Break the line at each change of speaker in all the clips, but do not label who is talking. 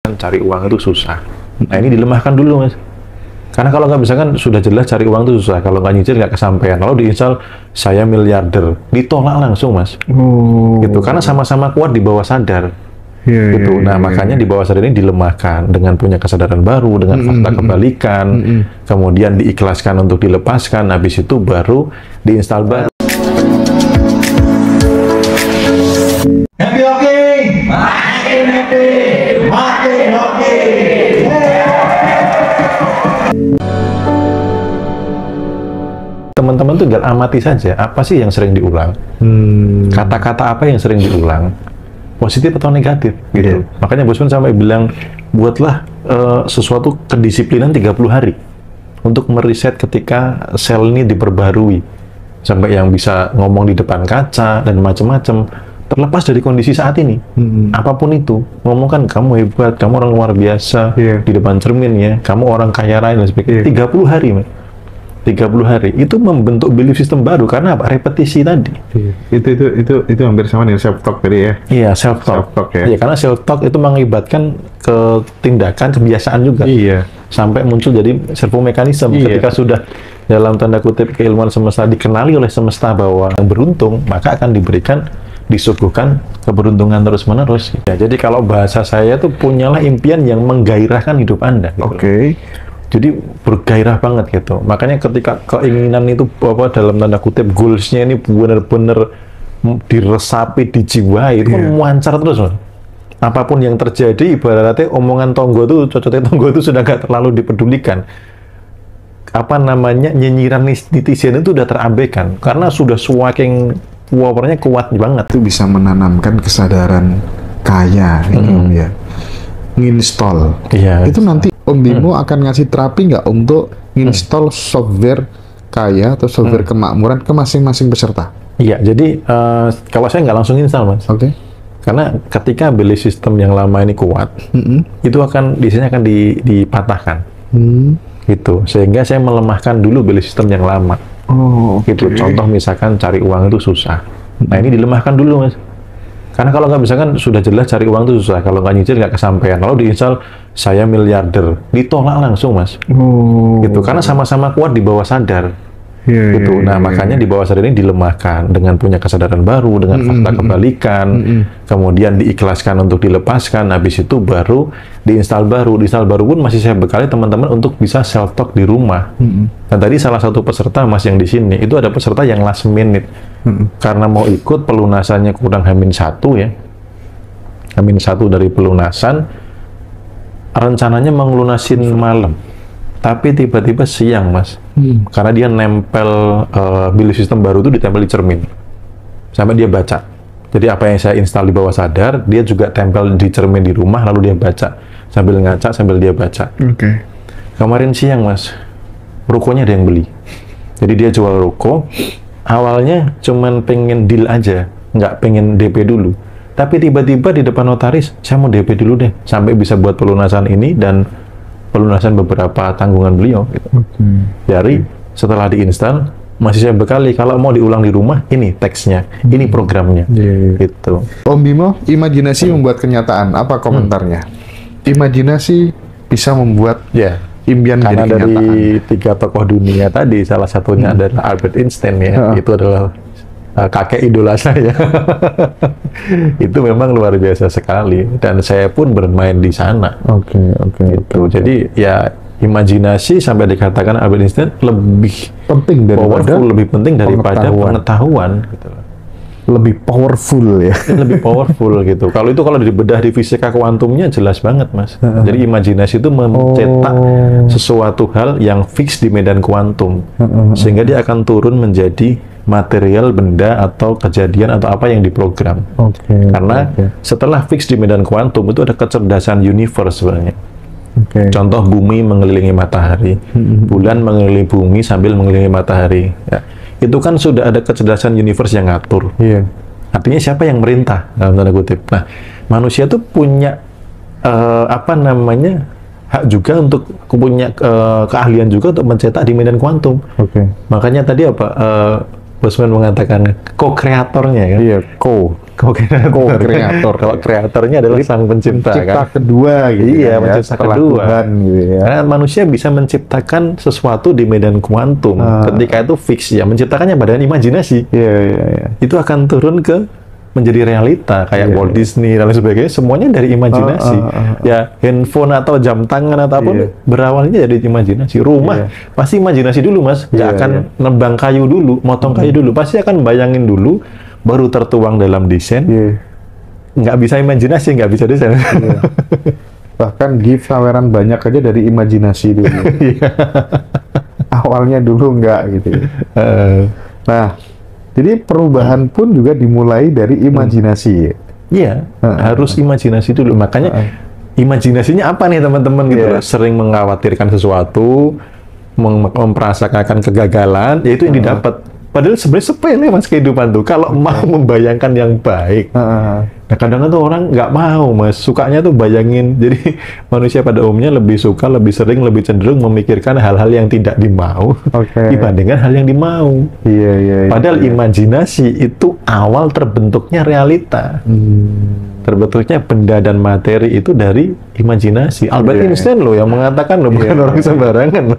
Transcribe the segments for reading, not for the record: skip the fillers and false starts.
Cari uang itu susah. Nah ini dilemahkan dulu mas. Karena kalau nggak bisa kan sudah jelas cari uang itu susah. Kalau nggak nyicil nggak kesampaian. Lalu diinstal saya miliarder, ditolak langsung mas. Gitu. Karena sama-sama kuat di bawah sadar. Gitu. Nah makanya di bawah sadar ini dilemahkan dengan punya kesadaran baru, dengan fakta kebalikan, kemudian diikhlaskan untuk dilepaskan. Habis itu baru diinstal baru.
Happy hockey, makin happy, makin hockey.
Teman-teman tuh tinggal amati saja apa sih yang sering diulang, kata-kata apa yang sering diulang, positif atau negatif gitu. Makanya Bosman sampai bilang buatlah sesuatu kedisiplinan 30 hari untuk meriset ketika sel ini diperbarui sampai yang bisa ngomong di depan kaca dan macam-macam. Terlepas dari kondisi saat ini, apapun itu, ngomong kan kamu hebat, kamu orang luar biasa, di depan cermin ya, kamu orang kaya raya dan sebagainya. 30 hari, man. 30 hari itu membentuk belief system baru karena apa? Repetisi tadi.
Itu hampir sama dengan self talk tadi ya.
Iya, self talk ya. Iya, karena self talk itu mengakibatkan ke tindakan kebiasaan juga. Iya. Sampai muncul jadi servo mekanisme ketika sudah dalam tanda kutip keilmuan semesta dikenali oleh semesta bahwa yang beruntung, maka akan disuguhkan keberuntungan terus-menerus. Ya, jadi kalau bahasa saya tuh punyalah impian yang menggairahkan hidup Anda. Gitu. Jadi bergairah banget gitu. Makanya ketika keinginan itu dalam tanda kutip goals-nya ini benar-benar diresapi, dijiwai, itu kan memancar terus, man. Apapun yang terjadi, ibaratnya omongan tonggo itu, cocoknya tonggo itu sudah nggak terlalu dipedulikan. Apa namanya, nyinyiran netizen itu udah terabaikan karena sudah semakin powernya kuat banget.
Itu bisa menanamkan kesadaran kaya, ya. Nginstall. Iya. Itu nanti Om Bimo akan ngasih terapi nggak untuk nginstall software kaya atau software kemakmuran ke masing-masing peserta?
Iya. Jadi kalau saya nggak langsung install, mas.
Oke.
Karena ketika belief system yang lama ini kuat, itu akan biasanya akan dipatahkan. Gitu. Sehingga saya melemahkan dulu belief system yang lama. Gitu. Contoh misalkan cari uang itu susah. Nah ini dilemahkan dulu mas. Karena kalau nggak bisa kan sudah jelas cari uang itu susah. Kalau nggak nyicil nggak kesampaian. Lalu diinstal saya miliarder, ditolak langsung mas. Gitu. Karena sama-sama kuat di bawah sadar. Gitu. Nah makanya di bawah sadar ini dilemahkan dengan punya kesadaran baru, dengan fakta kebalikan, kemudian diikhlaskan untuk dilepaskan. Habis itu baru diinstal baru. Diinstal baru pun masih saya bekali teman-teman untuk bisa self talk di rumah. Dan tadi salah satu peserta mas yang di sini itu ada peserta yang last minute karena mau ikut pelunasannya kurang H-1 ya, H-1 dari pelunasan, rencananya mengelunasin malam. Tapi tiba-tiba siang, mas. Karena dia nempel belief system baru itu ditempel di cermin. Sampai dia baca. Jadi apa yang saya install di bawah sadar, dia juga tempel di cermin di rumah, lalu dia baca. Sambil ngaca, sambil dia baca. Kemarin siang, mas, rukonya ada yang beli. Jadi dia jual ruko. Awalnya cuman pengen deal aja, nggak pengen DP dulu. Tapi tiba-tiba di depan notaris, saya mau DP dulu deh. Sampai bisa buat pelunasan ini dan pelunasan beberapa tanggungan beliau gitu. Dari setelah diinstal masih saya bekali kalau mau diulang di rumah ini teksnya, ini programnya gitu.
Om Bimo, imajinasi membuat kenyataan, apa komentarnya? Imajinasi bisa membuat impian
karena
menjadi kenyataan.
Dari 3 tokoh dunia tadi salah satunya adalah Albert Einstein ya. Itu adalah kakek idola saya. Itu memang luar biasa sekali dan saya pun bermain di sana. Gitu. Jadi ya imajinasi sampai dikatakan Albert Einstein lebih
penting daripada
lebih penting daripada pengetahuan gitu.
Lebih powerful ya.
Lebih powerful gitu. Kalau dibedah di fisika kuantumnya jelas banget mas. Jadi imajinasi itu mencetak sesuatu hal yang fix di medan kuantum sehingga dia akan turun menjadi material, benda atau kejadian atau apa yang diprogram. Karena setelah fix di medan kuantum itu ada kecerdasan universe sebenarnya. Contoh bumi mengelilingi matahari, bulan mengelilingi bumi sambil mengelilingi matahari. Ya. Itu kan sudah ada kecerdasan universe yang ngatur. Artinya siapa yang merintah dalam tanda kutip. Nah, manusia tuh punya hak juga untuk punya keahlian juga untuk mencetak di medan kuantum. Makanya tadi Bosman mengatakan co-kreatornya kan?
Co-kreator.
Kalau kreatornya adalah sang pencipta kan.
Kedua gitu.
Iya,
kan,
pencipta
setelah
kedua.
Tuhan, gitu ya.
Karena manusia bisa menciptakan sesuatu di medan kuantum. Ketika itu fix ya, menciptakannya badan imajinasi.
Iya.
Itu akan turun ke menjadi realita kayak Walt Disney dan lain sebagainya, semuanya dari imajinasi. Ya, handphone atau jam tangan ataupun berawalnya dari imajinasi. Rumah pasti imajinasi dulu, Mas. Nggak akan nebang kayu dulu, motong kayu dulu. Pasti akan bayangin dulu, baru tertuang dalam desain. Nggak bisa imajinasi, nggak bisa desain.
Bahkan gift saweran banyak aja dari imajinasi dulu. Awalnya dulu nggak gitu. Nah, jadi perubahan pun juga dimulai dari imajinasi.
Iya, harus imajinasi dulu. Makanya imajinasinya apa nih teman-teman gitu. Sering mengkhawatirkan sesuatu, memperasangkakan kegagalan, yaitu yang didapat. Padahal sebenarnya sepele Mas kehidupan tuh. Kalau mau membayangkan yang baik. Nah kadang-kadang tuh orang nggak mau Mas. Sukanya tuh bayangin. Jadi manusia pada umumnya lebih suka, lebih sering, lebih cenderung memikirkan hal-hal yang tidak dimau dibandingkan hal yang dimau.
Iya.
Padahal imajinasi itu awal terbentuknya realita. Terbentuknya benda dan materi itu dari imajinasi. Albert Einstein loh yang mengatakan loh, bukan orang sembarangan.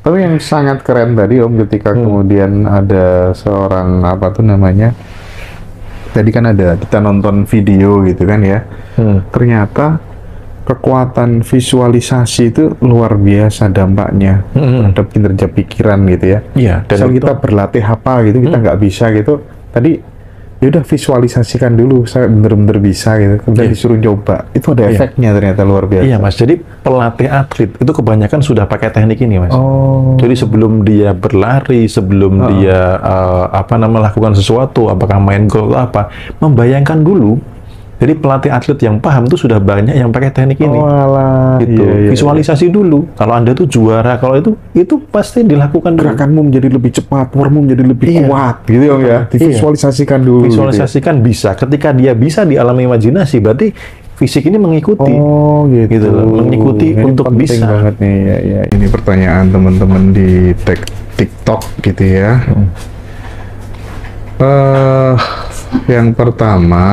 Tapi yang sangat keren tadi Om, ketika kemudian ada seorang apa tuh namanya, tadi kan ada kita nonton video gitu kan ya, ternyata kekuatan visualisasi itu luar biasa dampaknya terhadap kinerja pikiran gitu ya. Iya. Dan kita berlatih apa gitu, kita nggak bisa gitu. Tadi ya udah visualisasikan dulu, saya bener-bener bisa gitu. Kemudian disuruh coba, itu ada efeknya ternyata luar biasa.
Iya Mas, jadi pelatih atlet itu kebanyakan sudah pakai teknik ini Mas. Jadi sebelum dia berlari, sebelum dia melakukan sesuatu, apakah main gol atau apa, membayangkan dulu. Jadi pelatih atlet yang paham itu sudah banyak yang pakai teknik ini. Gitu. Visualisasi dulu. Kalau Anda tuh juara, kalau itu pasti dilakukan dulu.
Gerakanmu menjadi lebih cepat, powermu menjadi lebih kuat, gitu ya. Divisualisasikan dulu.
Visualisasikan gitu. Bisa. Ketika dia bisa di alam imajinasi, berarti fisik ini mengikuti. Gitu loh. Mengikuti untuk bisa.
Banget nih. Ya. Ini pertanyaan teman-teman di TikTok gitu ya. Yang pertama,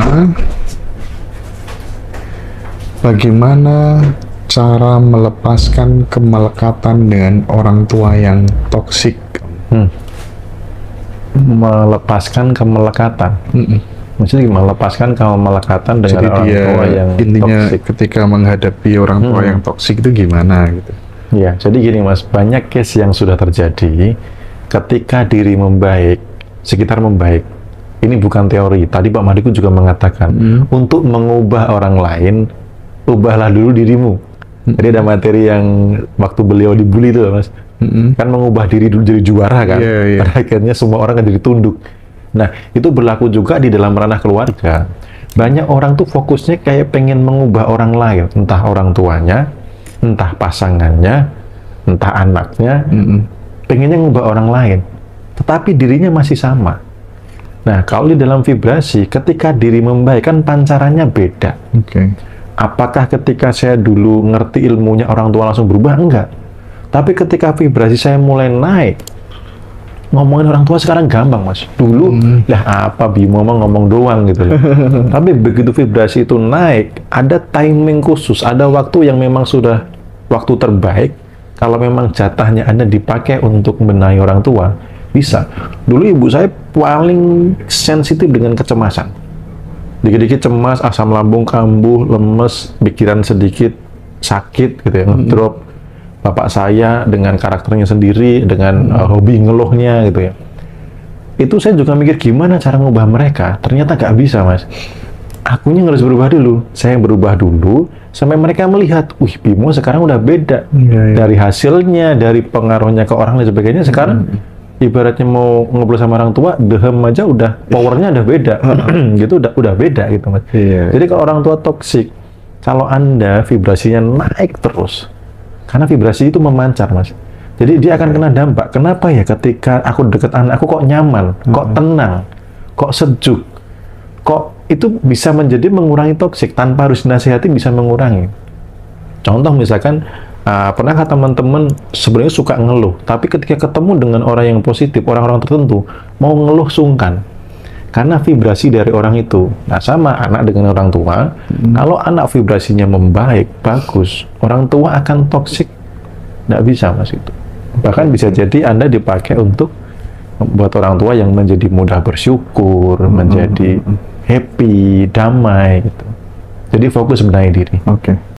bagaimana cara melepaskan kemelekatan dengan orang tua yang toksik?
Melepaskan kemelekatan. Maksudnya gimana? Melepaskan kemelekatan dengan orang tua yang
intinya
toksik.
Ketika menghadapi orang tua yang toksik itu gimana gitu?
Ya, jadi gini Mas, banyak case yang sudah terjadi ketika diri membaik, sekitar membaik. Ini bukan teori. Tadi Pak Mahdiku juga mengatakan, untuk mengubah orang lain, ubahlah dulu dirimu. Jadi ada materi yang waktu beliau dibully itu Mas, kan mengubah diri dulu jadi juara kan. Pada akhirnya semua orang kan jadi tunduk. Nah, itu berlaku juga di dalam ranah keluarga. Banyak orang tuh fokusnya kayak pengen mengubah orang lain, entah orang tuanya, entah pasangannya, entah anaknya, pengennya mengubah orang lain. Tetapi dirinya masih sama. Nah, kalau di dalam vibrasi, ketika diri membaik kan pancarannya beda. Apakah ketika saya dulu ngerti ilmunya orang tua langsung berubah? Enggak. Tapi ketika vibrasi saya mulai naik, ngomongin orang tua sekarang gampang Mas. Dulu, lah apa Bimo ngomong doang gitu loh. Tapi begitu vibrasi itu naik, ada timing khusus, ada waktu yang memang sudah waktu terbaik. Kalau memang jatahnya Anda dipakai untuk membenahi orang tua, bisa. Dulu ibu saya paling sensitif dengan kecemasan. Dikit-dikit cemas, asam lambung kambuh, lemes, pikiran sedikit sakit gitu ya, ngedrop. Bapak saya dengan karakternya sendiri, dengan hobi ngeluhnya gitu ya. Itu saya juga mikir gimana cara ngubah mereka. Ternyata nggak bisa Mas. Akunya harus berubah dulu. Saya berubah dulu sampai mereka melihat, wih Bimo sekarang udah beda. Dari hasilnya, dari pengaruhnya ke orang dan sebagainya. Sekarang ibaratnya mau ngobrol sama orang tua, dehem aja udah powernya udah beda. Gitu udah beda gitu Mas. Jadi kalau orang tua toksik, kalau Anda vibrasinya naik terus, karena vibrasi itu memancar Mas, jadi dia akan kena dampak. Kenapa ya ketika aku deket anakku kok nyaman, kok tenang, kok sejuk, kok itu bisa menjadi mengurangi toksik tanpa harus dinasihati, bisa mengurangi. Contoh misalkan pernahkah teman-teman sebenarnya suka ngeluh, tapi ketika ketemu dengan orang yang positif, orang-orang tertentu, mau ngeluh sungkan. karena vibrasi dari orang itu. Nah, sama anak dengan orang tua, kalau anak vibrasinya membaik, bagus, orang tua akan toksik, nggak bisa Mas itu. Bahkan bisa jadi Anda dipakai untuk membuat orang tua yang menjadi mudah bersyukur, menjadi happy, damai gitu. Jadi fokus benahi diri.
Oke.